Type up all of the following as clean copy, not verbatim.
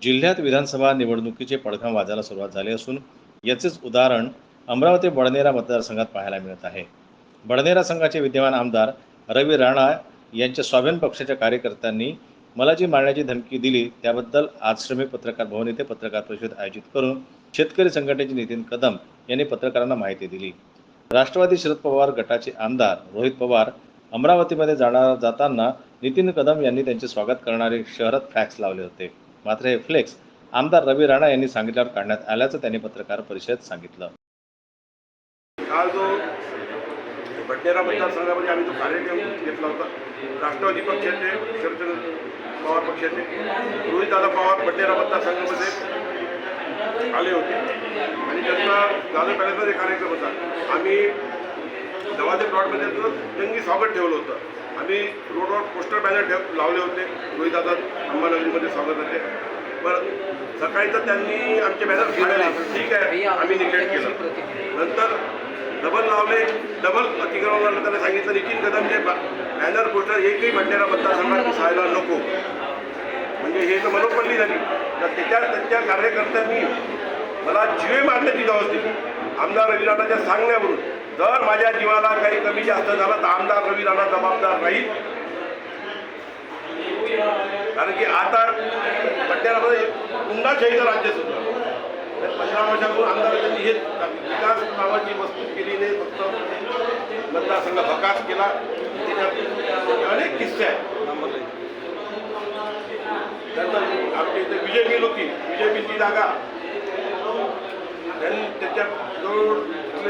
जिल्ह्यात विधानसभा निवडणुकीचे पडघम वाजायला सुरुवात झाली असून याचेच उदाहरण अमरावती बडनेरा मतदारसंघात पाहायला मिळत आहे. बडनेरा संघाचे विद्यमान आमदार रवी राणा यांच्या स्वाभिमान पक्षाच्या कार्यकर्त्यांनी मला जी मारण्याची धमकी दिली त्याबद्दल आज श्रमिक पत्रकार भवन येथे पत्रकार परिषद आयोजित करून शेतकरी संघटनेचे नितीन कदम यांनी पत्रकारांना माहिती दिली. राष्ट्रवादी शरद पवार गटाचे आमदार रोहित पवार अमरावतीमध्ये जाताना नितीन कदम यांनी त्यांचे स्वागत करणारे शहरात फ्लॅक्स लावले होते. मात्र हे फ्लेक्स आमदार रवी राणा यांनी सांगितल्यावर काढण्यात आल्याचं त्यांनी पत्रकार परिषदेत सांगितलं. काल जो बडनेरा मतदारसंघामध्ये आम्ही जो कार्यक्रम घेतला होता, राष्ट्रवादी पक्षाचे शरद पवार पक्षाचे रोहितदादा पवार बडनेरा मतदारसंघामध्ये आले होते आणि त्यांचा झालं पहिल्यांदा एक कार्यक्रम होता. आम्ही दवाचे प्लॉटमध्ये जंगी स्वागत ठेवलं होतं. आम्ही रोडवर पोस्टर बॅनर लावले होते, रोहितदादा अंबानगरीमध्ये स्वागत होते. पण सकाळी तर त्यांनी आमचे बॅनर काढले, ठीक आहे, आम्ही निग्लेक्ट केलं. नंतर डबल लावले, डबल अतिक्रमणाला त्यांना सांगितलं नितीन कदमचे बॅनर पोस्टर एकही बडनेरा मतदारसंघात दिसायला नको. म्हणजे हे तर मनोपल्ली झाली. तर त्यांच्या कार्यकर्त्यांनी मला जीवे मारण्याची जावच दिली आमदार रवी राणाच्या सांगण्यावरून. जर माझ्या जीवाला काही कमी जास्त झाला तर आमदार रवी राणा जबाबदार राहील. कारण की आता बडनेरामध्ये गुंडाशाहीचं राज्य सुद्धा 15 वर्षापूर्वी आमदारांनी हे विकास नावाची वस्तू केली नाही, फक्त मतदारसंघ भकास केला. त्याच्यात अनेक किस्से आहेत. त्यानंतर आमच्या इथे विजय मिल होती, विजय मिलची जागा त्यांनी त्याच्यात जवळ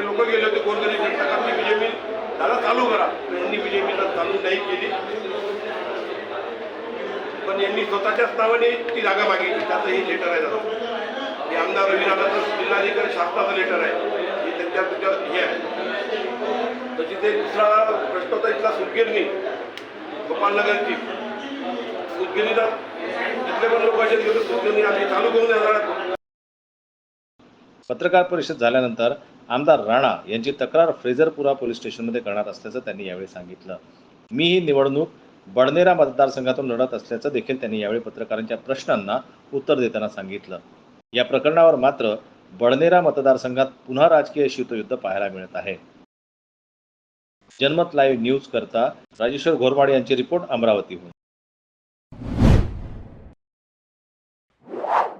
लोक गेले होते गोरगरीब जनता, विजय मिल त्याला चालू करा. यांनी विजय मिलला चालू नाही केली, पण यांनी स्वतःच्याच नावाने ती जागा मागितली. त्याचं हे लेटर आहे दादा, हे आमदार रवी राणाचं जिल्हाधिकारी शासनाचं लेटर आहे. हे त्यांच्या हे आहे. तर तिथे दुसरा प्रश्न होता इथला सुतगिरणी गोपालनगरची सुतगिरणीला तिथले पण लोक असे गेले, सुतगिरणी आम्ही चालू करून देणार. पत्रकार परिषद झाल्यानंतर आमदार राणा यांची तक्रार फ्रेझरपुरा पोलीस स्टेशनमध्ये करणार असल्याचं त्यांनी यावेळी सांगितलं. मी ही निवडणूक बडनेरा मतदारसंघातून लढत असल्याचं देखील त्यांनी यावेळी पत्रकारांच्या प्रश्नांना उत्तर देताना सांगितलं. या प्रकरणावर मात्र बडनेरा मतदारसंघात पुन्हा राजकीय शीतयुद्ध पाहायला मिळत आहे. जनमत लाईव्ह न्यूज करता राजेश्वर घोरमाडे यांची रिपोर्ट अमरावतीहून.